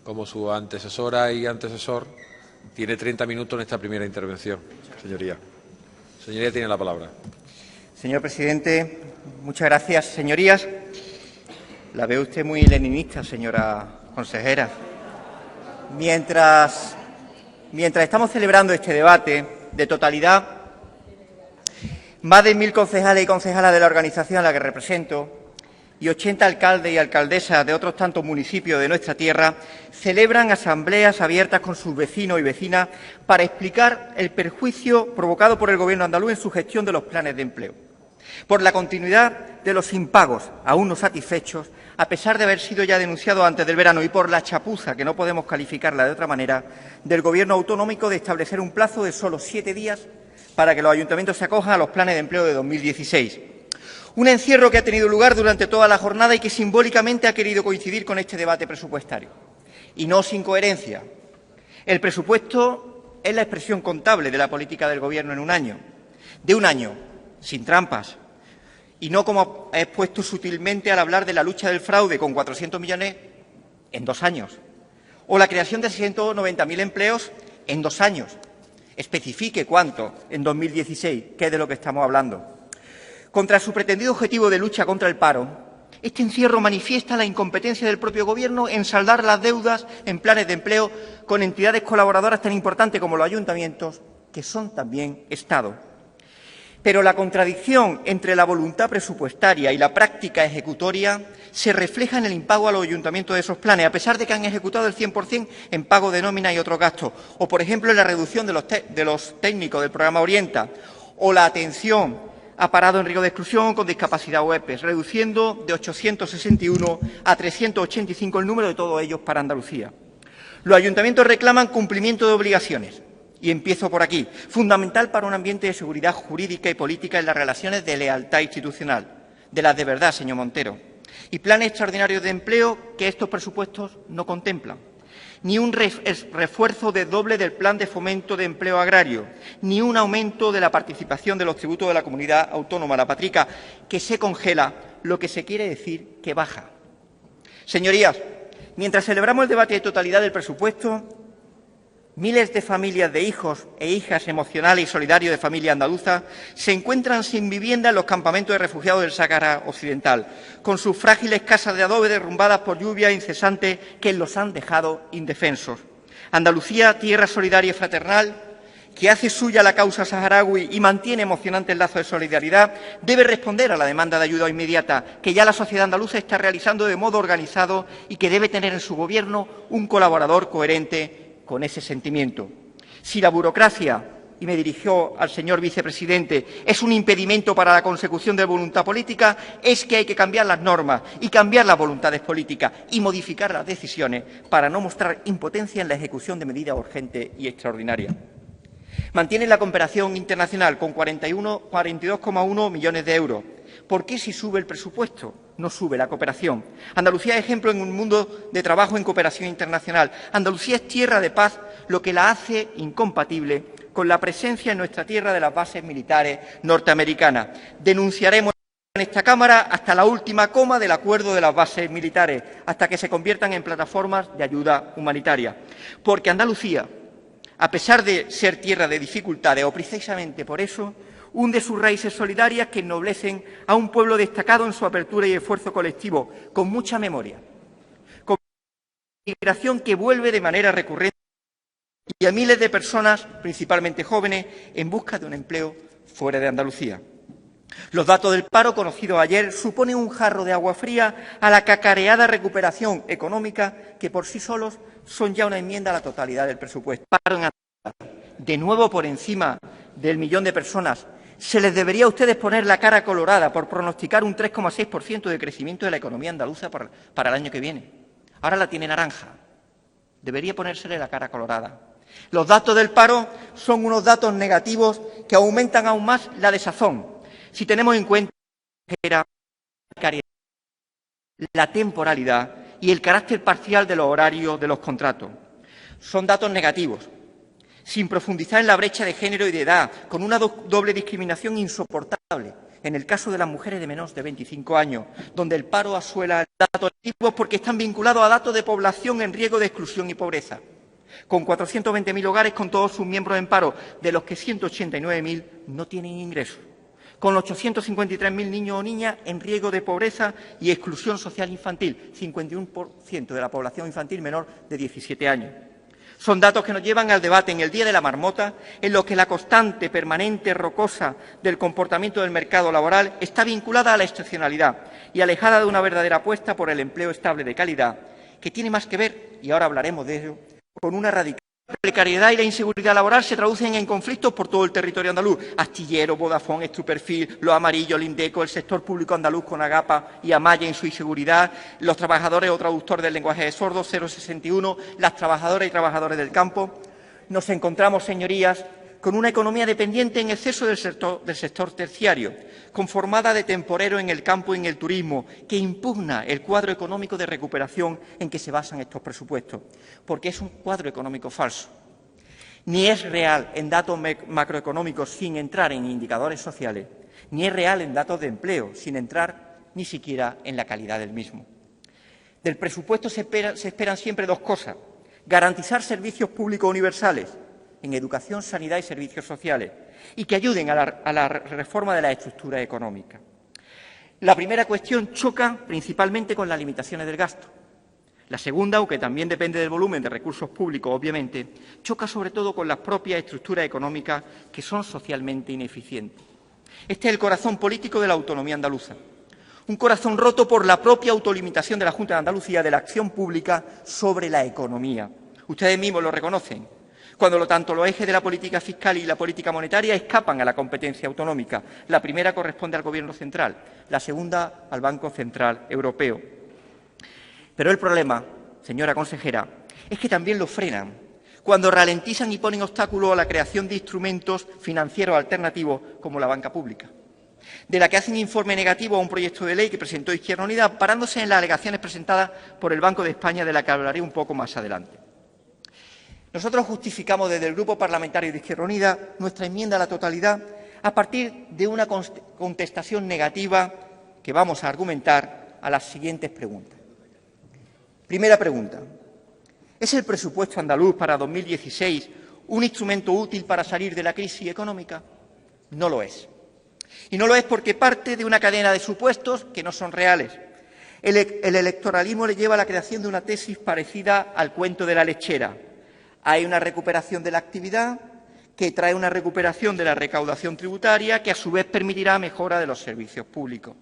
como su antecesora y antecesor, tiene 30 minutos en esta primera intervención. Señoría. Señoría, tiene la palabra. Señor presidente, muchas gracias. Señorías, la veo usted muy leninista, señora consejera. Mientras estamos celebrando este debate de totalidad, más de 1000 concejales y concejalas de la organización a la que represento y 80 alcaldes y alcaldesas de otros tantos municipios de nuestra tierra celebran asambleas abiertas con sus vecinos y vecinas para explicar el perjuicio provocado por el Gobierno andaluz en su gestión de los planes de empleo, por la continuidad de los impagos aún no satisfechos, a pesar de haber sido ya denunciado antes del verano, y por la chapuza, que no podemos calificarla de otra manera, del Gobierno autonómico de establecer un plazo de solo 7 días para que los ayuntamientos se acojan a los planes de empleo de 2016. Un encierro que ha tenido lugar durante toda la jornada y que simbólicamente ha querido coincidir con este debate presupuestario. Y no sin coherencia. El presupuesto es la expresión contable de la política del Gobierno en un año. De un año, sin trampas. Y no como ha expuesto sutilmente al hablar de la lucha del fraude con 400 millones en 2 años. O la creación de 690.000 empleos en 2 años. Especifique cuánto en 2016, que es de lo que estamos hablando. Contra su pretendido objetivo de lucha contra el paro, este encierro manifiesta la incompetencia del propio Gobierno en saldar las deudas en planes de empleo con entidades colaboradoras tan importantes como los ayuntamientos, que son también Estado. Pero la contradicción entre la voluntad presupuestaria y la práctica ejecutoria se refleja en el impago a los ayuntamientos de esos planes, a pesar de que han ejecutado el 100% en pago de nómina y otros gastos, o, por ejemplo, en la reducción de los técnicos del programa Orienta, o la atención ha parado en riesgo de exclusión con discapacidad o EPES, reduciendo de 861 a 385 el número de todos ellos para Andalucía. Los ayuntamientos reclaman cumplimiento de obligaciones, y empiezo por aquí, fundamental para un ambiente de seguridad jurídica y política en las relaciones de lealtad institucional, de las de verdad, señor Montero, y planes extraordinarios de empleo que estos presupuestos no contemplan. Ni un refuerzo de doble del plan de fomento de empleo agrario, ni un aumento de la participación de los tributos de la comunidad autónoma, la patrica, que se congela, lo que se quiere decir que baja. Señorías, mientras celebramos el debate de totalidad del presupuesto, miles de familias de hijos e hijas emocionales y solidarios de familia andaluza se encuentran sin vivienda en los campamentos de refugiados del Sáhara Occidental, con sus frágiles casas de adobe derrumbadas por lluvias incesantes que los han dejado indefensos. Andalucía, tierra solidaria y fraternal, que hace suya la causa saharaui y mantiene emocionantes lazos de solidaridad, debe responder a la demanda de ayuda inmediata que ya la sociedad andaluza está realizando de modo organizado y que debe tener en su Gobierno un colaborador coherente con ese sentimiento. Si la burocracia, y me dirigió al señor vicepresidente, es un impedimento para la consecución de voluntad política, es que hay que cambiar las normas y cambiar las voluntades políticas y modificar las decisiones para no mostrar impotencia en la ejecución de medidas urgentes y extraordinarias. Mantiene la cooperación internacional con 42,1 millones de euros. ¿Por qué si sube el presupuesto no sube la cooperación? Andalucía es ejemplo en un mundo de trabajo en cooperación internacional. Andalucía es tierra de paz, lo que la hace incompatible con la presencia en nuestra tierra de las bases militares norteamericanas. Denunciaremos en esta Cámara hasta la última coma del acuerdo de las bases militares, hasta que se conviertan en plataformas de ayuda humanitaria. Porque Andalucía, a pesar de ser tierra de dificultades, o precisamente por eso, hunde sus raíces solidarias que ennoblecen a un pueblo destacado en su apertura y esfuerzo colectivo, con mucha memoria, con migración que vuelve de manera recurrente y a miles de personas, principalmente jóvenes, en busca de un empleo fuera de Andalucía. Los datos del paro, conocidos ayer, suponen un jarro de agua fría a la cacareada recuperación económica que por sí solos son ya una enmienda a la totalidad del presupuesto. Paro en Andalucía, de nuevo por encima del 1.000.000 de personas. Se les debería a ustedes poner la cara colorada por pronosticar un 3,6% de crecimiento de la economía andaluza para el año que viene. Ahora la tiene naranja. Debería ponérsele la cara colorada. Los datos del paro son unos datos negativos que aumentan aún más la desazón. Si tenemos en cuenta la temporalidad y el carácter parcial de los horarios de los contratos. Son datos negativos, sin profundizar en la brecha de género y de edad, con una doble discriminación insoportable En el caso de las mujeres de menos de 25 años, donde el paro asuela datos negativos porque están vinculados a datos de población en riesgo de exclusión y pobreza, con 420.000 hogares con todos sus miembros en paro, de los que 189.000 no tienen ingresos, con 853.000 niños o niñas en riesgo de pobreza y exclusión social infantil, 51% de la población infantil menor de 17 años. Son datos que nos llevan al debate en el Día de la Marmota, en los que la constante, permanente, rocosa del comportamiento del mercado laboral está vinculada a la excepcionalidad y alejada de una verdadera apuesta por el empleo estable de calidad, que tiene más que ver, y ahora hablaremos de ello, con una radical. La precariedad y la inseguridad laboral se traducen en conflictos por todo el territorio andaluz. Astillero, Vodafone, Estuperfil, Los Amarillos, Lindeco, el sector público andaluz con Agapa y Amaya en su inseguridad, los trabajadores o traductores del lenguaje de sordos, 061, las trabajadoras y trabajadores del campo. Nos encontramos, señorías, con una economía dependiente en exceso del sector terciario, conformada de temporeros en el campo y en el turismo, que impugna el cuadro económico de recuperación en que se basan estos presupuestos, porque es un cuadro económico falso. Ni es real en datos macroeconómicos sin entrar en indicadores sociales, ni es real en datos de empleo sin entrar ni siquiera en la calidad del mismo. Del presupuesto se esperan siempre dos cosas: garantizar servicios públicos universales en educación, sanidad y servicios sociales, y que ayuden a la reforma de la estructura económica. La primera cuestión choca principalmente con las limitaciones del gasto. La segunda, aunque también depende del volumen de recursos públicos, obviamente, choca sobre todo con las propias estructuras económicas que son socialmente ineficientes. Este es el corazón político de la autonomía andaluza. Un corazón roto por la propia autolimitación de la Junta de Andalucía de la acción pública sobre la economía. Ustedes mismos lo reconocen, cuando tanto los ejes de la política fiscal y la política monetaria escapan a la competencia autonómica. La primera corresponde al Gobierno central, la segunda al Banco Central Europeo. Pero el problema, señora consejera, es que también lo frenan cuando ralentizan y ponen obstáculos a la creación de instrumentos financieros alternativos como la banca pública, de la que hacen informe negativo a un proyecto de ley que presentó Izquierda Unida, parándose en las alegaciones presentadas por el Banco de España, de la que hablaré un poco más adelante. Nosotros justificamos desde el Grupo Parlamentario de Izquierda Unida nuestra enmienda a la totalidad a partir de una contestación negativa que vamos a argumentar a las siguientes preguntas. Primera pregunta: ¿es el presupuesto andaluz para 2016 un instrumento útil para salir de la crisis económica? No lo es. Y no lo es porque parte de una cadena de supuestos que no son reales. El electoralismo le lleva a la creación de una tesis parecida al cuento de la lechera. Hay una recuperación de la actividad que trae una recuperación de la recaudación tributaria que, a su vez, permitirá mejora de los servicios públicos.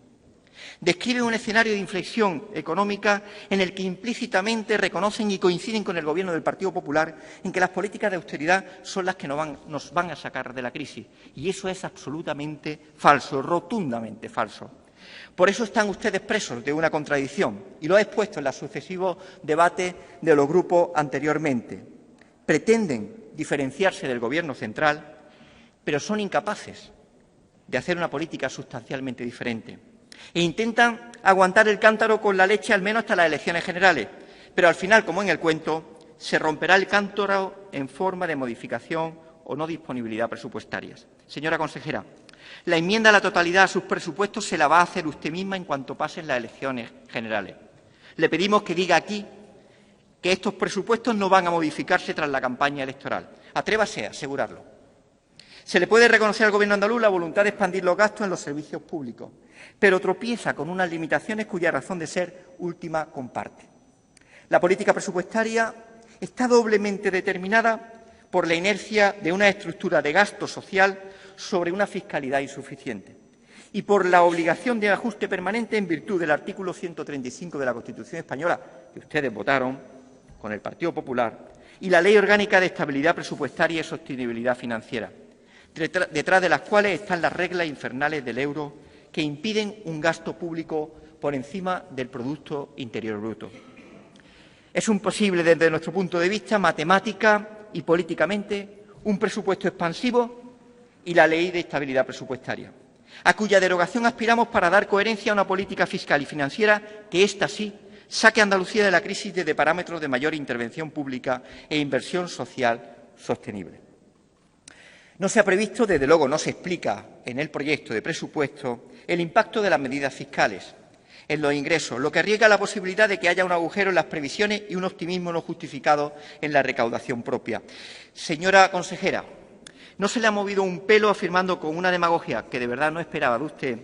Describe un escenario de inflexión económica en el que implícitamente reconocen y coinciden con el Gobierno del Partido Popular en que las políticas de austeridad son las que nos van a sacar de la crisis. Y eso es absolutamente falso, rotundamente falso. Por eso están ustedes presos de una contradicción, y lo he expuesto en los sucesivos debates de los grupos anteriormente. Pretenden diferenciarse del Gobierno central, pero son incapaces de hacer una política sustancialmente diferente. E intentan aguantar el cántaro con la leche al menos hasta las elecciones generales, pero al final, como en el cuento, se romperá el cántaro en forma de modificación o no disponibilidad presupuestarias. Señora consejera, la enmienda a la totalidad a sus presupuestos se la va a hacer usted misma en cuanto pasen las elecciones generales. Le pedimos que diga aquí que estos presupuestos no van a modificarse tras la campaña electoral. Atrévase a asegurarlo. Se le puede reconocer al Gobierno andaluz la voluntad de expandir los gastos en los servicios públicos, pero tropieza con unas limitaciones cuya razón de ser última comparte. La política presupuestaria está doblemente determinada por la inercia de una estructura de gasto social sobre una fiscalidad insuficiente y por la obligación de ajuste permanente en virtud del artículo 135 de la Constitución española, que ustedes votaron con el Partido Popular, y la Ley Orgánica de Estabilidad Presupuestaria y Sostenibilidad Financiera, detrás de las cuales están las reglas infernales del euro que impiden un gasto público por encima del Producto Interior Bruto. Es imposible, desde nuestro punto de vista, matemática y políticamente, un presupuesto expansivo y la Ley de Estabilidad Presupuestaria, a cuya derogación aspiramos para dar coherencia a una política fiscal y financiera que, ésta sí, saque a Andalucía de la crisis desde parámetros de mayor intervención pública e inversión social sostenible. No se ha previsto, desde luego no se explica en el proyecto de presupuesto, el impacto de las medidas fiscales en los ingresos, lo que arriesga la posibilidad de que haya un agujero en las previsiones y un optimismo no justificado en la recaudación propia. Señora consejera, ¿no se le ha movido un pelo afirmando con una demagogia que de verdad no esperaba de usted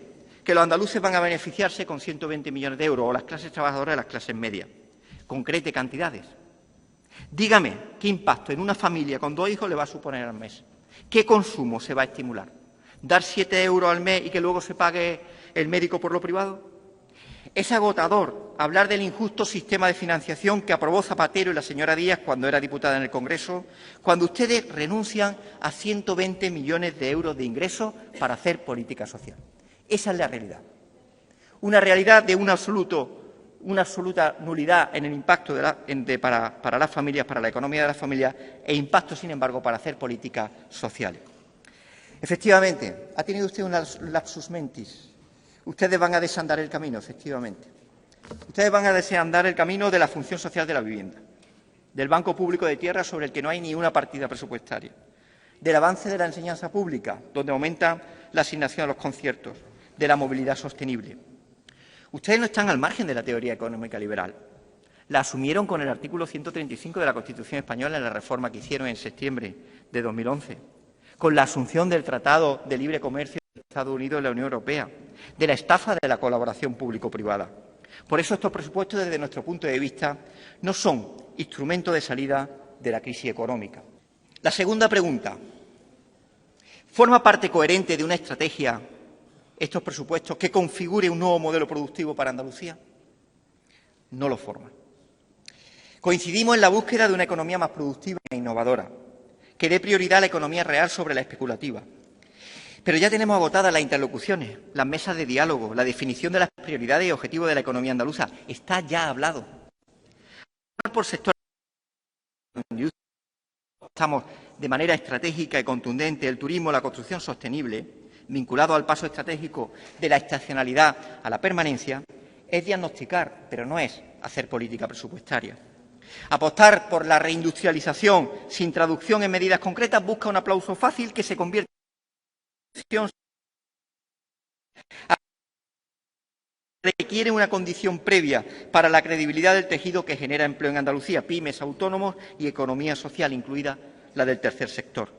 que los andaluces van a beneficiarse con 120 millones de euros o las clases trabajadoras y las clases medias? Concrete cantidades. Dígame qué impacto en una familia con 2 hijos le va a suponer al mes. ¿Qué consumo se va a estimular? ¿Dar 7 euros al mes y que luego se pague el médico por lo privado? Es agotador hablar del injusto sistema de financiación que aprobó Zapatero y la señora Díaz cuando era diputada en el Congreso, cuando ustedes renuncian a 120 millones de euros de ingresos para hacer política social. Esa es la realidad. Una realidad de una absoluta nulidad en el impacto para las familias, para la economía de las familias, e impacto, sin embargo, para hacer políticas sociales. Efectivamente, ha tenido usted un lapsus mentis. Ustedes van a desandar el camino, efectivamente. Ustedes van a desandar el camino de la función social de la vivienda, del Banco Público de Tierra, sobre el que no hay ni una partida presupuestaria, del avance de la enseñanza pública, donde aumenta la asignación a los conciertos, de la movilidad sostenible. Ustedes no están al margen de la teoría económica liberal. La asumieron con el artículo 135 de la Constitución española en la reforma que hicieron en septiembre de 2011, con la asunción del Tratado de Libre Comercio de Estados Unidos y la Unión Europea, de la estafa de la colaboración público-privada. Por eso estos presupuestos, desde nuestro punto de vista, no son instrumento de salida de la crisis económica. La segunda pregunta. ¿Forma parte coherente de una estrategia estos presupuestos que configure un nuevo modelo productivo para Andalucía? No lo forman. Coincidimos en la búsqueda de una economía más productiva e innovadora, que dé prioridad a la economía real sobre la especulativa. Pero ya tenemos agotadas las interlocuciones, las mesas de diálogo, la definición de las prioridades y objetivos de la economía andaluza. Está ya hablado. Por sectores estamos de manera estratégica y contundente el turismo, la construcción sostenible, vinculado al paso estratégico de la estacionalidad a la permanencia, es diagnosticar, pero no es hacer política presupuestaria. Apostar por la reindustrialización sin traducción en medidas concretas busca un aplauso fácil que se convierte en requiere una condición previa para la credibilidad del tejido que genera empleo en Andalucía, pymes, autónomos y economía social, incluida la del tercer sector.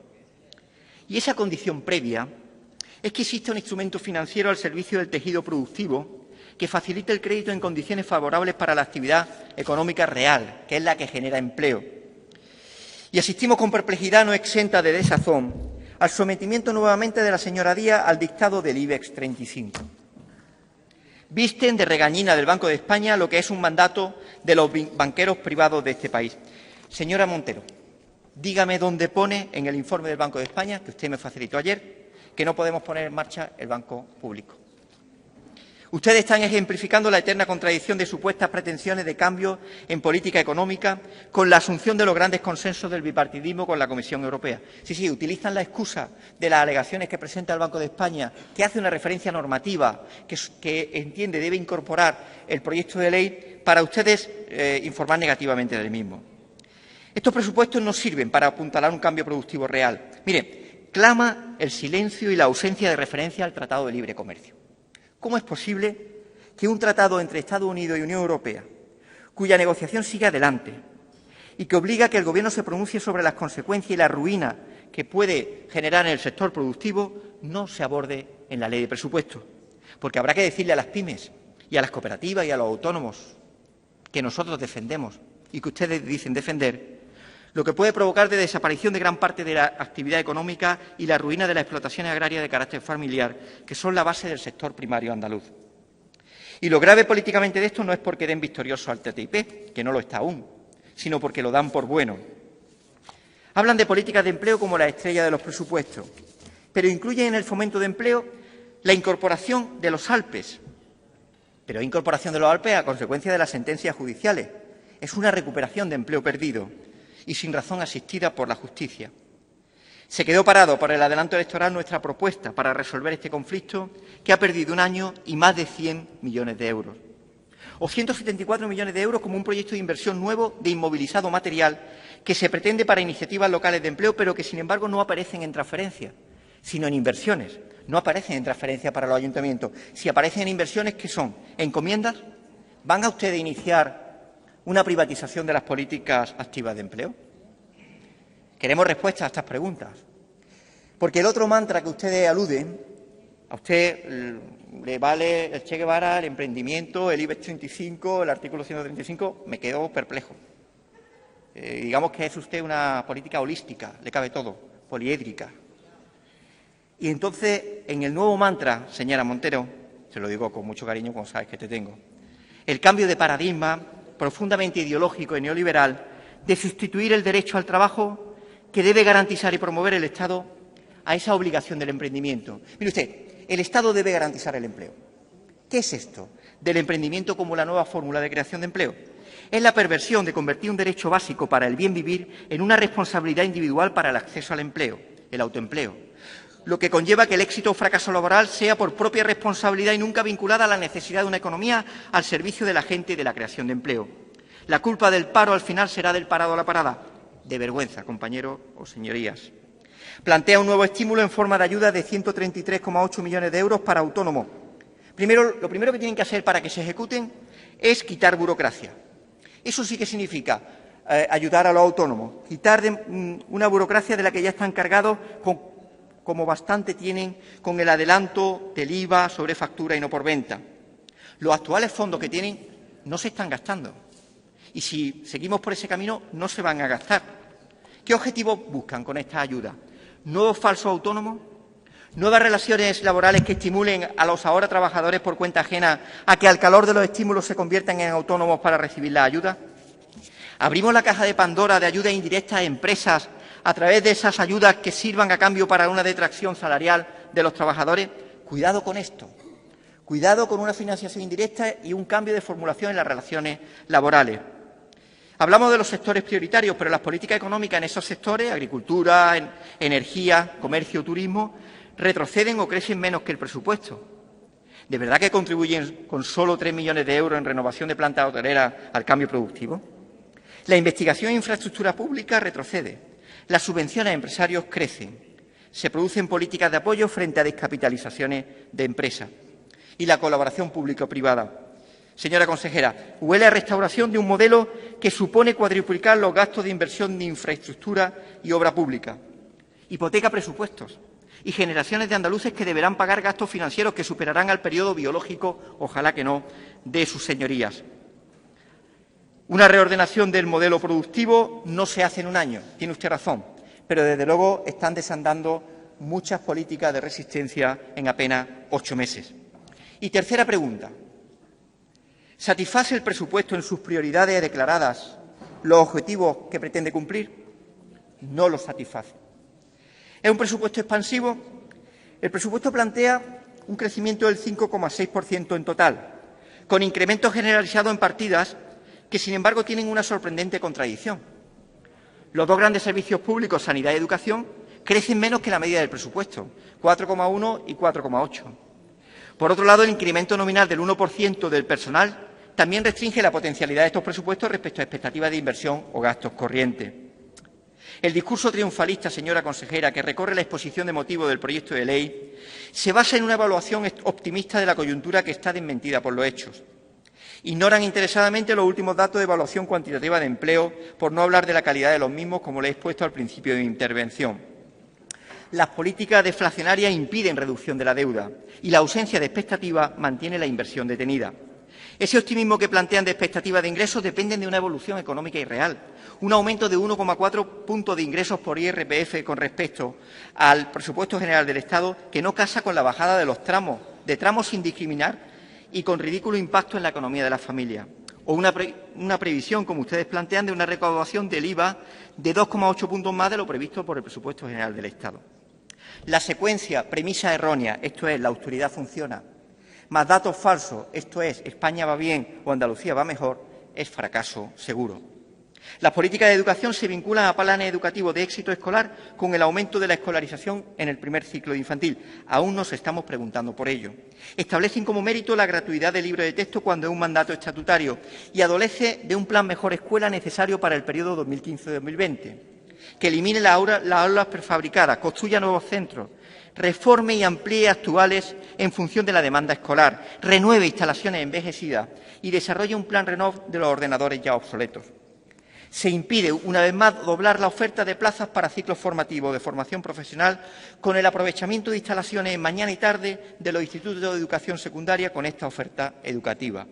Y esa condición previa es que existe un instrumento financiero al servicio del tejido productivo que facilite el crédito en condiciones favorables para la actividad económica real, que es la que genera empleo. Y asistimos con perplejidad no exenta de desazón al sometimiento nuevamente de la señora Díaz al dictado del IBEX 35. Visten de regañina del Banco de España lo que es un mandato de los banqueros privados de este país. Señora Montero, dígame dónde pone en el informe del Banco de España, que usted me facilitó ayer, que no podemos poner en marcha el banco público. Ustedes están ejemplificando la eterna contradicción de supuestas pretensiones de cambio en política económica con la asunción de los grandes consensos del bipartidismo con la Comisión Europea. Sí, utilizan la excusa de las alegaciones que presenta el Banco de España, que hace una referencia normativa que entiende debe incorporar el proyecto de ley, para ustedes informar negativamente del mismo. Estos presupuestos no sirven para apuntalar un cambio productivo real. Mire, clama el silencio y la ausencia de referencia al Tratado de Libre Comercio. ¿Cómo es posible que un tratado entre Estados Unidos y Unión Europea, cuya negociación sigue adelante y que obliga a que el Gobierno se pronuncie sobre las consecuencias y la ruina que puede generar en el sector productivo, no se aborde en la ley de presupuestos? Porque habrá que decirle a las pymes y a las cooperativas y a los autónomos que nosotros defendemos y que ustedes dicen defender, lo que puede provocar de desaparición de gran parte de la actividad económica y la ruina de las explotaciones agrarias de carácter familiar, que son la base del sector primario andaluz. Y lo grave políticamente de esto no es porque den victorioso al TTIP, que no lo está aún, sino porque lo dan por bueno. Hablan de políticas de empleo como la estrella de los presupuestos, pero incluyen en el fomento de empleo la incorporación de los Alpes. Pero incorporación de los Alpes a consecuencia de las sentencias judiciales. Es una recuperación de empleo perdido y sin razón asistida por la justicia. Se quedó parado por el adelanto electoral nuestra propuesta para resolver este conflicto, que ha perdido un año y más de 100 millones de euros. O 174 millones de euros como un proyecto de inversión nuevo de inmovilizado material que se pretende para iniciativas locales de empleo, pero que, sin embargo, no aparecen en transferencias, sino en inversiones. No aparecen en transferencias para los ayuntamientos. Si aparecen en inversiones, ¿qué son? ¿Encomiendas? ¿Van a ustedes iniciar una privatización de las políticas activas de empleo? Queremos respuestas a estas preguntas. Porque el otro mantra que ustedes aluden, a usted le vale el Che Guevara, el emprendimiento, el IBEX 35, el artículo 135, me quedo perplejo. Digamos que es usted una política holística, le cabe todo, poliédrica. Y entonces, en el nuevo mantra, señora Montero, se lo digo con mucho cariño, como sabes que te tengo, el cambio de paradigma profundamente ideológico y neoliberal de sustituir el derecho al trabajo que debe garantizar y promover el Estado a esa obligación del emprendimiento. Mire usted, el Estado debe garantizar el empleo. ¿Qué es esto del emprendimiento como la nueva fórmula de creación de empleo? Es la perversión de convertir un derecho básico para el bien vivir en una responsabilidad individual para el acceso al empleo, el autoempleo, lo que conlleva que el éxito o fracaso laboral sea por propia responsabilidad y nunca vinculada a la necesidad de una economía al servicio de la gente y de la creación de empleo. La culpa del paro al final será del parado a la parada. De vergüenza, compañeros o señorías. Plantea un nuevo estímulo en forma de ayuda de 133,8 millones de euros para autónomos. Lo primero que tienen que hacer para que se ejecuten es quitar burocracia. Eso sí que significa ayudar a los autónomos, quitar una burocracia de la que ya están cargados, como bastante tienen con el adelanto del IVA sobre factura y no por venta. Los actuales fondos que tienen no se están gastando. Y si seguimos por ese camino, no se van a gastar. ¿Qué objetivos buscan con esta ayuda? ¿Nuevos falsos autónomos? ¿Nuevas relaciones laborales que estimulen a los ahora trabajadores por cuenta ajena a que al calor de los estímulos se conviertan en autónomos para recibir la ayuda? ¿Abrimos la caja de Pandora de ayudas indirectas a empresas a través de esas ayudas que sirvan a cambio para una detracción salarial de los trabajadores? Cuidado con esto. Cuidado con una financiación indirecta y un cambio de formulación en las relaciones laborales. Hablamos de los sectores prioritarios, pero las políticas económicas en esos sectores, agricultura, energía, comercio, turismo, retroceden o crecen menos que el presupuesto. ¿De verdad que contribuyen con solo 3 millones de euros en renovación de plantas hoteleras al cambio productivo? La investigación en infraestructura pública retrocede. Las subvenciones a empresarios crecen. Se producen políticas de apoyo frente a descapitalizaciones de empresas. Y la colaboración público-privada. Señora consejera, huele a restauración de un modelo que supone cuadruplicar los gastos de inversión de infraestructura y obra pública. Hipoteca presupuestos y generaciones de andaluces que deberán pagar gastos financieros que superarán al periodo biológico, ojalá que no, de sus señorías. Una reordenación del modelo productivo no se hace en un año, tiene usted razón, pero desde luego están desandando muchas políticas de resistencia en apenas 8 meses. Y tercera pregunta. ¿Satisface el presupuesto en sus prioridades declaradas los objetivos que pretende cumplir? No los satisface. ¿Es un presupuesto expansivo? El presupuesto plantea un crecimiento del 5,6% en total, con incrementos generalizados en partidas que, sin embargo, tienen una sorprendente contradicción. Los dos grandes servicios públicos, sanidad y educación, crecen menos que la media del presupuesto, 4,1 y 4,8. Por otro lado, el incremento nominal del 1% del personal también restringe la potencialidad de estos presupuestos respecto a expectativas de inversión o gastos corrientes. El discurso triunfalista, señora consejera, que recorre la exposición de motivos del proyecto de ley, se basa en una evaluación optimista de la coyuntura que está desmentida por los hechos. Ignoran interesadamente los últimos datos de evaluación cuantitativa de empleo, por no hablar de la calidad de los mismos, como les he expuesto al principio de mi intervención. Las políticas deflacionarias impiden reducción de la deuda y la ausencia de expectativa mantiene la inversión detenida. Ese optimismo que plantean de expectativas de ingresos depende de una evolución económica y real. Un aumento de 1,4 puntos de ingresos por IRPF con respecto al presupuesto general del Estado que no casa con la bajada de los tramos sin discriminar y con ridículo impacto en la economía de las familias. O una previsión, como ustedes plantean, de una recaudación del IVA de 2,8 puntos más de lo previsto por el presupuesto general del Estado. La secuencia, premisa errónea, esto es, la austeridad funciona, más datos falsos, esto es, España va bien o Andalucía va mejor, es fracaso seguro. Las políticas de educación se vinculan a planes educativos de éxito escolar con el aumento de la escolarización en el primer ciclo de infantil. Aún nos estamos preguntando por ello. Establecen como mérito la gratuidad del libro de texto cuando es un mandato estatutario y adolece de un plan Mejor Escuela necesario para el periodo 2015-2020, que elimine las aulas prefabricadas, construya nuevos centros, reforme y amplíe actuales en función de la demanda escolar, renueve instalaciones envejecidas y desarrolle un plan Renov de los ordenadores ya obsoletos. Se impide, una vez más, doblar la oferta de plazas para ciclos formativos de formación profesional con el aprovechamiento de instalaciones en mañana y tarde de los institutos de educación secundaria con esta oferta educativa.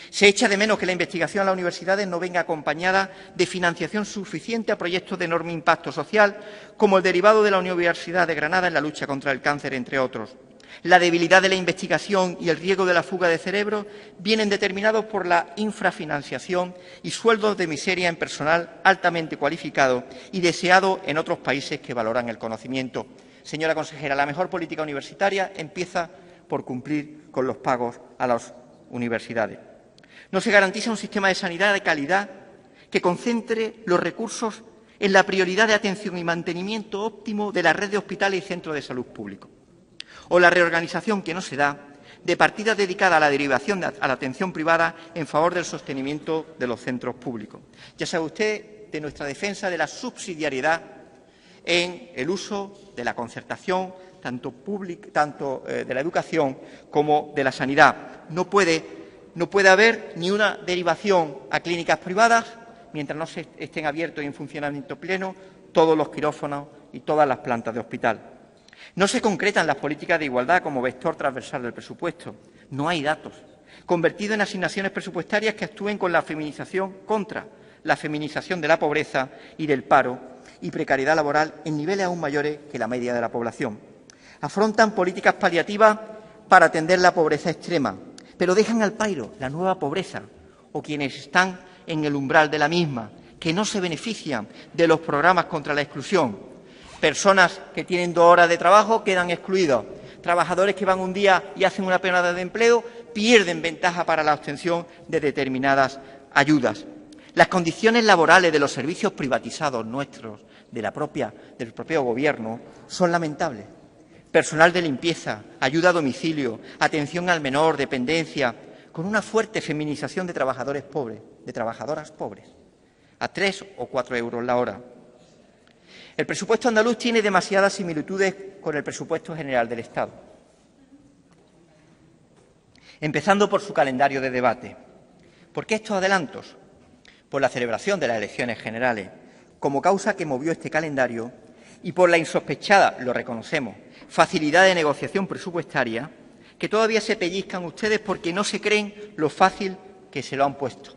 Se echa de menos que la investigación en las universidades no venga acompañada de financiación suficiente a proyectos de enorme impacto social, como el derivado de la Universidad de Granada en la lucha contra el cáncer, entre otros. La debilidad de la investigación y el riesgo de la fuga de cerebros vienen determinados por la infrafinanciación y sueldos de miseria en personal altamente cualificado y deseado en otros países que valoran el conocimiento. Señora consejera, la mejor política universitaria empieza por cumplir con los pagos a las universidades. No se garantiza un sistema de sanidad de calidad que concentre los recursos en la prioridad de atención y mantenimiento óptimo de la red de hospitales y centros de salud públicos. O la reorganización que no se da de partidas dedicadas a la derivación a la atención privada en favor del sostenimiento de los centros públicos. Ya sabe usted de nuestra defensa de la subsidiariedad en el uso de la concertación, tanto de la educación como de la sanidad. No puede haber ni una derivación a clínicas privadas mientras no estén abiertos y en funcionamiento pleno todos los quirófanos y todas las plantas de hospital. No se concretan las políticas de igualdad como vector transversal del presupuesto. No hay datos convertidos en asignaciones presupuestarias que actúen contra la feminización de la pobreza y del paro y precariedad laboral en niveles aún mayores que la media de la población. Afrontan políticas paliativas para atender la pobreza extrema, pero dejan al pairo la nueva pobreza o quienes están en el umbral de la misma, que no se benefician de los programas contra la exclusión. Personas que tienen 2 horas de trabajo quedan excluidos. Trabajadores que van un día y hacen una peonada de empleo pierden ventaja para la obtención de determinadas ayudas. Las condiciones laborales de los servicios privatizados nuestros, del propio Gobierno, son lamentables. Personal de limpieza, ayuda a domicilio, atención al menor, dependencia, con una fuerte feminización de trabajadores pobres, de trabajadoras pobres, a 3 o 4 euros la hora. El presupuesto andaluz tiene demasiadas similitudes con el presupuesto general del Estado, empezando por su calendario de debate. ¿Por qué estos adelantos? Por la celebración de las elecciones generales como causa que movió este calendario y por la insospechada, lo reconocemos, facilidad de negociación presupuestaria que todavía se pellizcan ustedes porque no se creen lo fácil que se lo han puesto.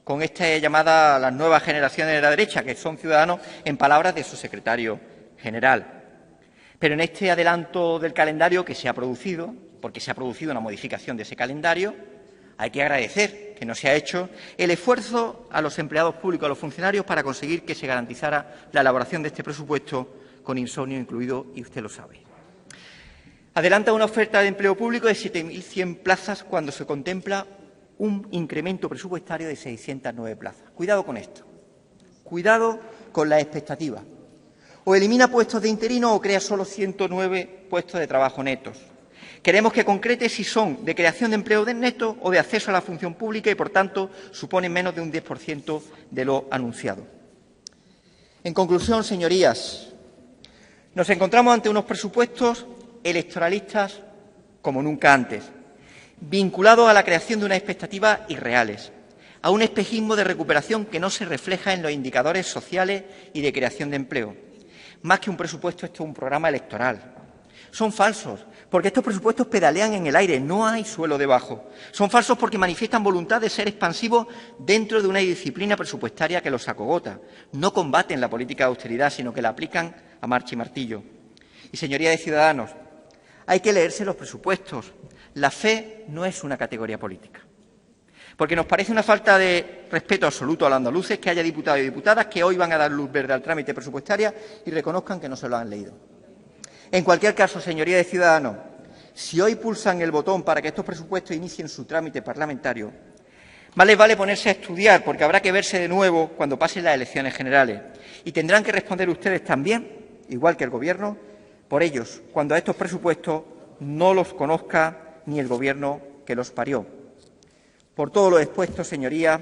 Con esta llamada a las nuevas generaciones de la derecha, que son ciudadanos, en palabras de su secretario general. Pero en este adelanto del calendario que se ha producido, porque se ha producido una modificación de ese calendario, hay que agradecer que no se ha hecho el esfuerzo a los empleados públicos, a los funcionarios, para conseguir que se garantizara la elaboración de este presupuesto con insomnio incluido, y usted lo sabe. Adelanta una oferta de empleo público de 7.100 plazas cuando se contempla un incremento presupuestario de 609 plazas. Cuidado con esto. Cuidado con las expectativas. O elimina puestos de interino o crea solo 109 puestos de trabajo netos. Queremos que concrete si son de creación de empleo neto o de acceso a la función pública y, por tanto, suponen menos de un 10% de lo anunciado. En conclusión, señorías, nos encontramos ante unos presupuestos electoralistas como nunca antes, vinculados a la creación de unas expectativas irreales, a un espejismo de recuperación que no se refleja en los indicadores sociales y de creación de empleo. Más que un presupuesto, esto es un programa electoral. Son falsos, porque estos presupuestos pedalean en el aire, no hay suelo debajo. Son falsos porque manifiestan voluntad de ser expansivos dentro de una disciplina presupuestaria que los acogota. No combaten la política de austeridad, sino que la aplican a marcha y martillo. Y, señoría de Ciudadanos, hay que leerse los presupuestos. La fe no es una categoría política. Porque nos parece una falta de respeto absoluto a los andaluces que haya diputados y diputadas que hoy van a dar luz verde al trámite presupuestario y reconozcan que no se lo han leído. En cualquier caso, señoría de Ciudadanos, si hoy pulsan el botón para que estos presupuestos inicien su trámite parlamentario, Más les vale ponerse a estudiar, porque habrá que verse de nuevo cuando pasen las elecciones generales. Y tendrán que responder ustedes también, igual que el Gobierno, por ellos, cuando a estos presupuestos no los conozca ni el Gobierno que los parió. Por todo lo expuesto, señorías,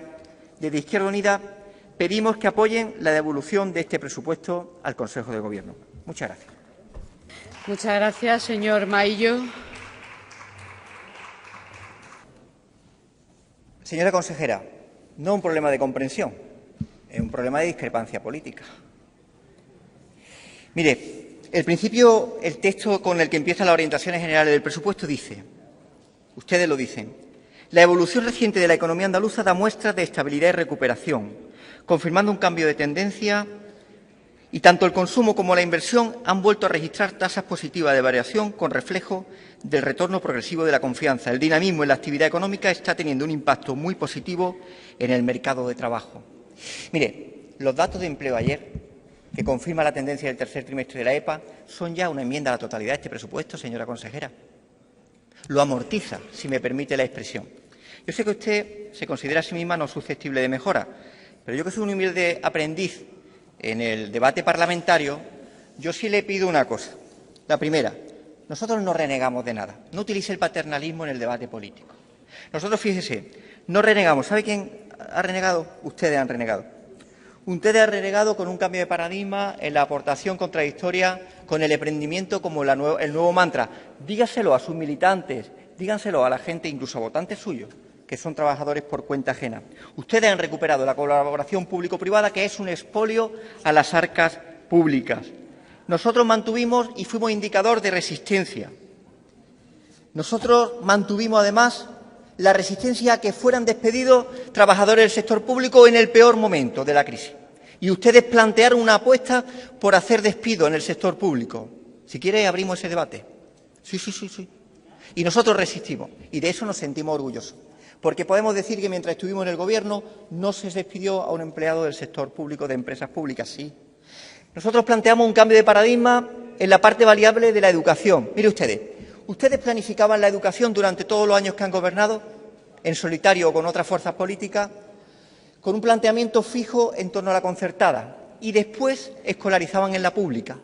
desde Izquierda Unida pedimos que apoyen la devolución de este presupuesto al Consejo de Gobierno. Muchas gracias. Muchas gracias, señor Maillo. Señora consejera, no es un problema de comprensión, es un problema de discrepancia política. Mire, el texto con el que empiezan las orientaciones generales del presupuesto dice, ustedes lo dicen, la evolución reciente de la economía andaluza da muestras de estabilidad y recuperación, confirmando un cambio de tendencia y tanto el consumo como la inversión han vuelto a registrar tasas positivas de variación con reflejo del retorno progresivo de la confianza. El dinamismo en la actividad económica está teniendo un impacto muy positivo en el mercado de trabajo. Mire, los datos de empleo ayer, que confirman la tendencia del tercer trimestre de la EPA, son ya una enmienda a la totalidad de este presupuesto, señora consejera. Lo amortiza, si me permite la expresión. Yo sé que usted se considera a sí misma no susceptible de mejora, pero yo que soy un humilde aprendiz en el debate parlamentario, yo sí le pido una cosa. La primera, nosotros no renegamos de nada. No utilice el paternalismo en el debate político. Nosotros, fíjese, no renegamos. ¿Sabe quién ha renegado? Ustedes han renegado. Ustedes han renegado con un cambio de paradigma en la aportación contradictoria con el emprendimiento como el nuevo mantra. Dígaselo a sus militantes, díganselo a la gente, incluso a votantes suyos, que son trabajadores por cuenta ajena. Ustedes han recuperado la colaboración público-privada, que es un expolio a las arcas públicas. Nosotros mantuvimos y fuimos indicador de resistencia. Nosotros mantuvimos, además, la resistencia a que fueran despedidos trabajadores del sector público en el peor momento de la crisis. Y ustedes plantearon una apuesta por hacer despido en el sector público. Si quiere, abrimos ese debate. Sí. Y nosotros resistimos. Y de eso nos sentimos orgullosos. Porque podemos decir que mientras estuvimos en el Gobierno no se despidió a un empleado del sector público de empresas públicas, sí. Nosotros planteamos un cambio de paradigma en la parte variable de la educación. Mire ustedes planificaban la educación durante todos los años que han gobernado, en solitario o con otras fuerzas políticas, con un planteamiento fijo en torno a la concertada y después escolarizaban en la pública.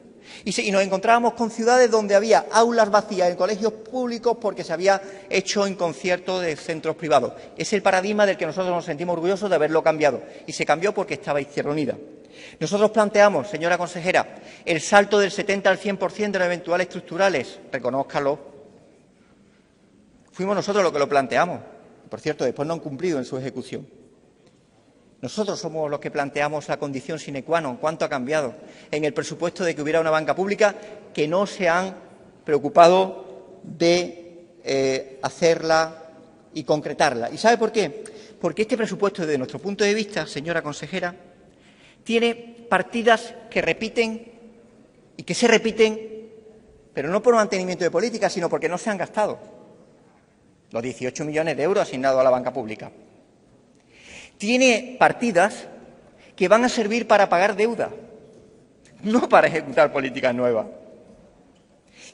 Y nos encontrábamos con ciudades donde había aulas vacías en colegios públicos porque se había hecho en concierto de centros privados. Es el paradigma del que nosotros nos sentimos orgullosos de haberlo cambiado. Y se cambió porque estaba Izquierda Unida. Nosotros planteamos, señora consejera, el salto del 70 al 100% de los eventuales estructurales. Reconózcalo. Fuimos nosotros los que lo planteamos. Por cierto, después no han cumplido en su ejecución. Nosotros somos los que planteamos la condición sine qua non. ¿Cuánto ha cambiado en el presupuesto de que hubiera una banca pública que no se han preocupado de hacerla y concretarla? ¿Y sabe por qué? Porque este presupuesto, desde nuestro punto de vista, señora consejera, tiene partidas que repiten y que se repiten, pero no por mantenimiento de políticas, sino porque no se han gastado los 18 millones de euros asignados a la banca pública. Tiene partidas que van a servir para pagar deuda, no para ejecutar políticas nuevas.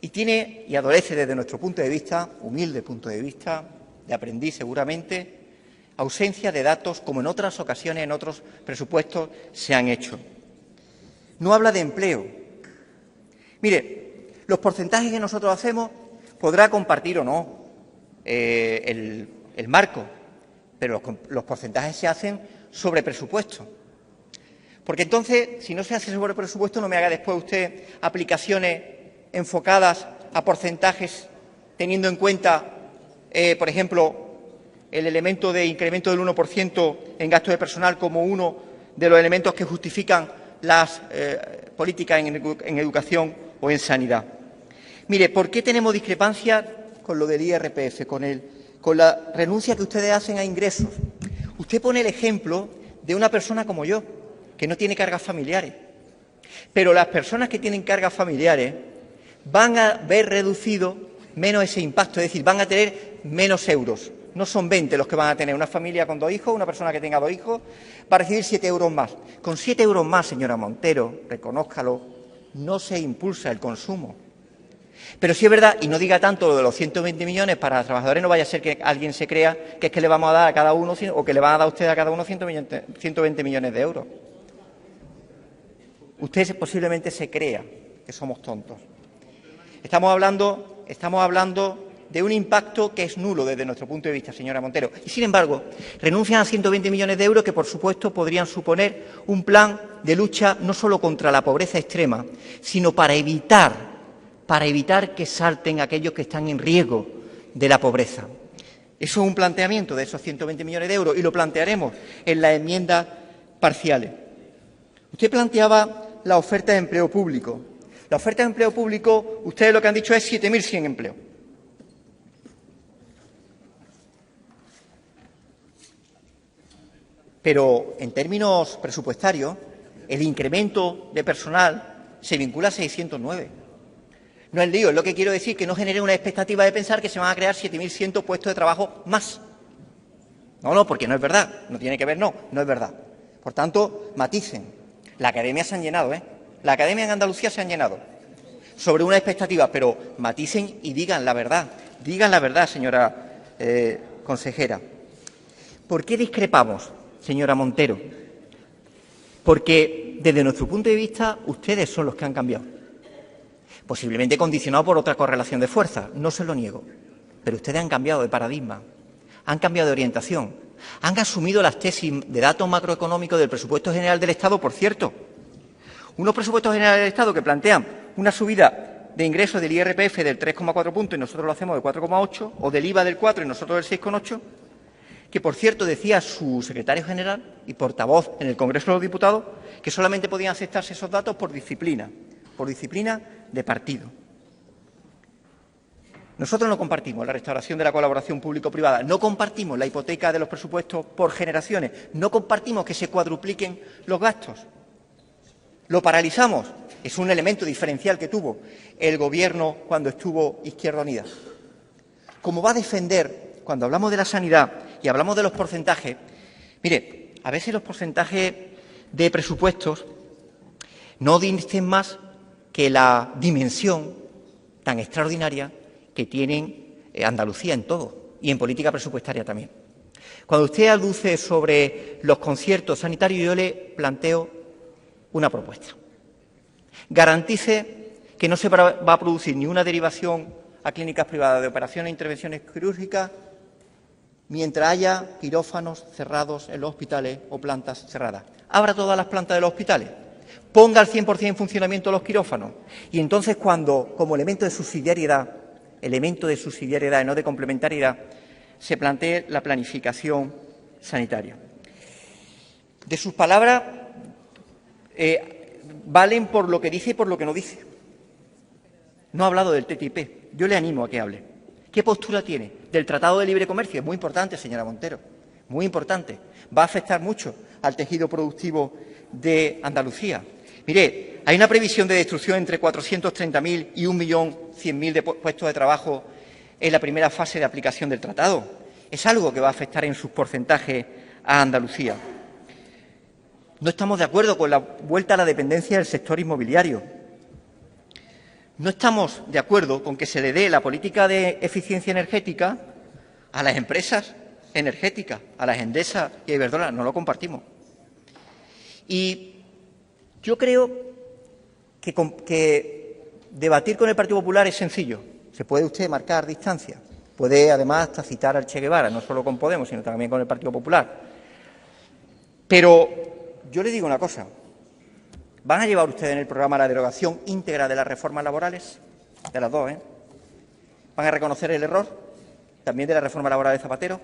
Y adolece desde nuestro punto de vista, humilde punto de vista, de aprendiz seguramente, ausencia de datos como en otras ocasiones, en otros presupuestos se han hecho. No habla de empleo. Mire, los porcentajes que nosotros hacemos podrá compartir o no el marco, pero los porcentajes se hacen sobre presupuesto. Porque entonces, si no se hace sobre presupuesto, no me haga después usted aplicaciones enfocadas a porcentajes, teniendo en cuenta, por ejemplo, el elemento de incremento del 1% en gasto de personal como uno de los elementos que justifican las políticas en educación o en sanidad. Mire, ¿por qué tenemos discrepancias con lo del IRPF, con la renuncia que ustedes hacen a ingresos? Usted pone el ejemplo de una persona como yo, que no tiene cargas familiares. Pero las personas que tienen cargas familiares van a ver reducido menos ese impacto, es decir, van a tener menos euros. No son 20 los que van a tener una familia con 2 hijos, una persona que tenga 2 hijos, va a recibir 7 euros más. Con 7 euros más, señora Montero, reconózcalo, no se impulsa el consumo. Pero sí es verdad, y no diga tanto lo de los 120 millones para los trabajadores, no vaya a ser que alguien se crea que es que le vamos a dar a cada uno, o que le van a dar a usted a cada uno 120 millones de euros. Usted posiblemente se crea que somos tontos. Estamos hablando de un impacto que es nulo desde nuestro punto de vista, señora Montero. Y, sin embargo, renuncian a 120 millones de euros que, por supuesto, podrían suponer un plan de lucha no solo contra la pobreza extrema, sino para evitar que salten aquellos que están en riesgo de la pobreza. Eso es un planteamiento de esos 120 millones de euros y lo plantearemos en las enmiendas parciales. Usted planteaba la oferta de empleo público. La oferta de empleo público, ustedes lo que han dicho es 7.100 empleos. Pero en términos presupuestarios, el incremento de personal se vincula a 609. No es lío, es lo que quiero decir, que no genere una expectativa de pensar que se van a crear 7.100 puestos de trabajo más. No, porque no es verdad, no tiene que ver, no es verdad. Por tanto, maticen. La academia se han llenado, La academia en Andalucía se han llenado sobre una expectativa, pero maticen y digan la verdad. Digan la verdad, señora consejera. ¿Por qué discrepamos, señora Montero? Porque, desde nuestro punto de vista, ustedes son los que han cambiado. Posiblemente condicionado por otra correlación de fuerzas, no se lo niego. Pero ustedes han cambiado de paradigma, han cambiado de orientación, han asumido las tesis de datos macroeconómicos del presupuesto general del Estado, por cierto. Unos presupuestos generales del Estado que plantean una subida de ingresos del IRPF del 3,4 puntos y nosotros lo hacemos de 4,8, o del IVA del 4 y nosotros del 6,8, que, por cierto, decía su secretario general y portavoz en el Congreso de los Diputados que solamente podían aceptarse esos datos por disciplina de partido. Nosotros no compartimos la restauración de la colaboración público-privada, no compartimos la hipoteca de los presupuestos por generaciones, no compartimos que se cuadrupliquen los gastos. Lo paralizamos. Es un elemento diferencial que tuvo el Gobierno cuando estuvo Izquierda Unida. Como va a defender, cuando hablamos de la sanidad y hablamos de los porcentajes, mire, a veces los porcentajes de presupuestos no dicen más que la dimensión tan extraordinaria que tienen Andalucía en todo y en política presupuestaria también. Cuando usted aduce sobre los conciertos sanitarios, yo le planteo una propuesta. Garantice que no se va a producir ni una derivación a clínicas privadas de operaciones e intervenciones quirúrgicas mientras haya quirófanos cerrados en los hospitales o plantas cerradas. Abra todas las plantas de los hospitales, ponga al 100% en funcionamiento los quirófanos y entonces, cuando, como elemento de subsidiariedad y no de complementariedad, se plantee la planificación sanitaria. De sus palabras valen por lo que dice y por lo que no dice. No ha hablado del TTIP. Yo le animo a que hable. ¿Qué postura tiene del Tratado de Libre Comercio? Es muy importante, señora Montero, muy importante. Va a afectar mucho al tejido productivo de Andalucía. Mire, hay una previsión de destrucción entre 430.000 y 1.100.000 de puestos de trabajo en la primera fase de aplicación del tratado. Es algo que va a afectar en sus porcentajes a Andalucía. No estamos de acuerdo con la vuelta a la dependencia del sector inmobiliario. No estamos de acuerdo con que se le dé la política de eficiencia energética a las empresas energéticas, a las Endesa y a Iberdrola. No lo compartimos. Y yo creo que debatir con el Partido Popular es sencillo. Se puede usted marcar distancia. Puede, además, hasta citar al Che Guevara, no solo con Podemos, sino también con el Partido Popular. Pero yo le digo una cosa. ¿Van a llevar ustedes en el programa la derogación íntegra de las reformas laborales? De las dos, ¿Van a reconocer el error también de la reforma laboral de Zapatero?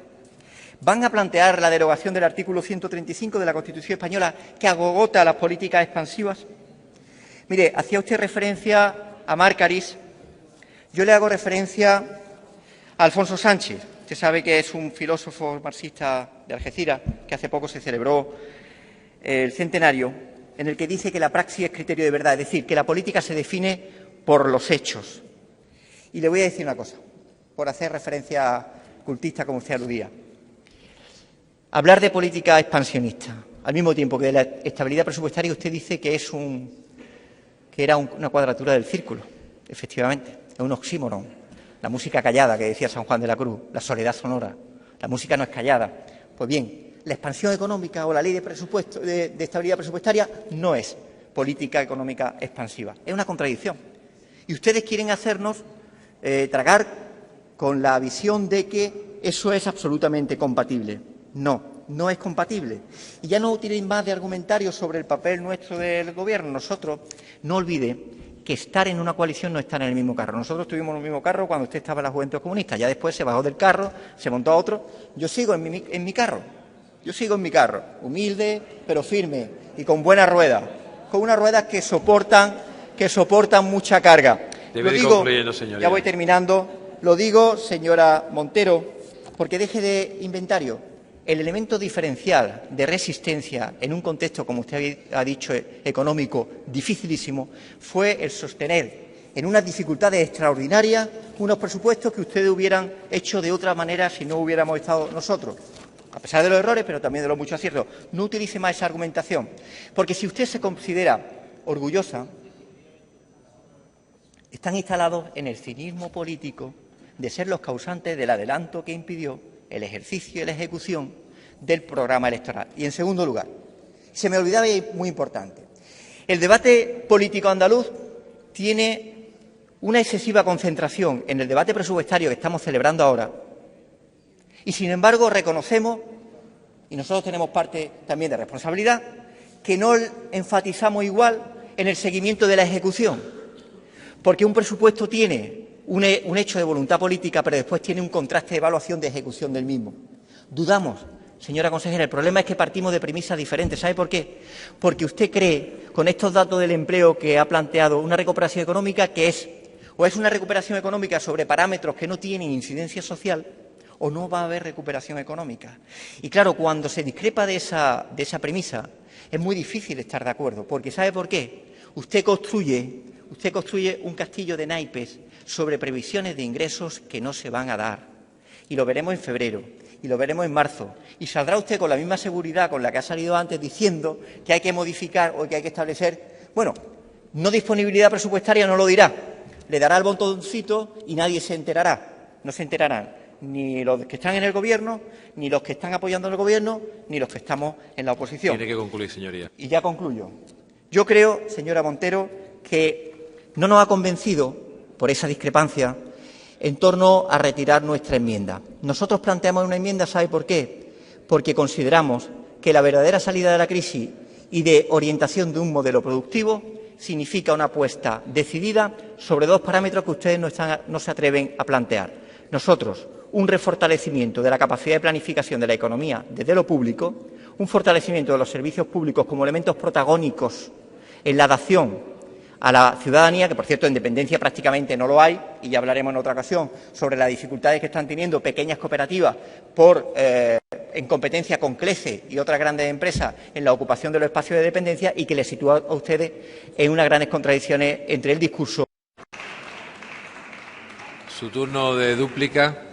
¿Van a plantear la derogación del artículo 135 de la Constitución española que agota las políticas expansivas? Mire, hacía usted referencia a Márcaris. Yo le hago referencia a Alfonso Sánchez. Usted sabe que es un filósofo marxista de Algeciras, que hace poco se celebró el centenario, en el que dice que la praxis es criterio de verdad, es decir, que la política se define por los hechos. Y le voy a decir una cosa, por hacer referencia cultista como usted aludía. Hablar de política expansionista, al mismo tiempo que de la estabilidad presupuestaria, usted dice que era una cuadratura del círculo, efectivamente. es un oxímoron. La música callada, que decía San Juan de la Cruz, la soledad sonora. La música no es callada. Pues bien, la expansión económica o la ley de estabilidad presupuestaria no es política económica expansiva. Es una contradicción. Y ustedes quieren hacernos tragar con la visión de que eso es absolutamente compatible. No, no es compatible. Y ya no utilicen más de argumentarios sobre el papel nuestro del Gobierno. Nosotros, no olvide que estar en una coalición no estar en el mismo carro. Nosotros estuvimos en el mismo carro cuando usted estaba en la Juventud Comunista. Ya después se bajó del carro, se montó a otro. Yo sigo en mi carro. Yo sigo en mi carro, humilde, pero firme y con buenas ruedas. Con unas ruedas que soportan mucha carga. Debe ir concluyendo, señoría. Ya voy terminando. Lo digo, señora Montero, porque deje de inventario. El elemento diferencial de resistencia en un contexto, como usted ha dicho, económico dificilísimo, fue el sostener en unas dificultades extraordinarias unos presupuestos que ustedes hubieran hecho de otra manera si no hubiéramos estado nosotros. A pesar de los errores, pero también de los muchos aciertos. No utilice más esa argumentación, porque si usted se considera orgullosa, están instalados en el cinismo político de ser los causantes del adelanto que impidió el ejercicio y la ejecución del programa electoral. Y, en segundo lugar, se me olvidaba y muy importante, el debate político andaluz tiene una excesiva concentración en el debate presupuestario que estamos celebrando ahora y, sin embargo, reconocemos, y nosotros tenemos parte también de responsabilidad, que no enfatizamos igual en el seguimiento de la ejecución, porque un presupuesto tiene un hecho de voluntad política, pero después tiene un contraste de evaluación de ejecución del mismo. Dudamos, señora consejera, el problema es que partimos de premisas diferentes. ¿Sabe por qué? Porque usted cree, con estos datos del empleo que ha planteado, una recuperación económica que es una recuperación económica sobre parámetros que no tienen incidencia social, o no va a haber recuperación económica. Y claro, cuando se discrepa de esa premisa, es muy difícil estar de acuerdo, porque ¿sabe por qué? Usted construye un castillo de naipes sobre previsiones de ingresos que no se van a dar. Y lo veremos en febrero, y lo veremos en marzo. Y saldrá usted con la misma seguridad con la que ha salido antes diciendo que hay que modificar o que hay que establecer. Bueno, no disponibilidad presupuestaria no lo dirá. Le dará el botoncito y nadie se enterará. No se enterarán ni los que están en el Gobierno, ni los que están apoyando al Gobierno, ni los que estamos en la oposición. Tiene que concluir, señoría. Y ya concluyo. Yo creo, señora Montero, que no nos ha convencido, por esa discrepancia, en torno a retirar nuestra enmienda. Nosotros planteamos una enmienda, ¿sabe por qué? Porque consideramos que la verdadera salida de la crisis y de orientación de un modelo productivo significa una apuesta decidida sobre dos parámetros que ustedes no se atreven a plantear. Nosotros, un refortalecimiento de la capacidad de planificación de la economía desde lo público, un fortalecimiento de los servicios públicos como elementos protagónicos en la dación a la ciudadanía, que por cierto en dependencia prácticamente no lo hay, y ya hablaremos en otra ocasión sobre las dificultades que están teniendo pequeñas cooperativas en competencia con CLECE y otras grandes empresas en la ocupación de los espacios de dependencia, y que les sitúa a ustedes en unas grandes contradicciones entre el discurso. Su turno de dúplica.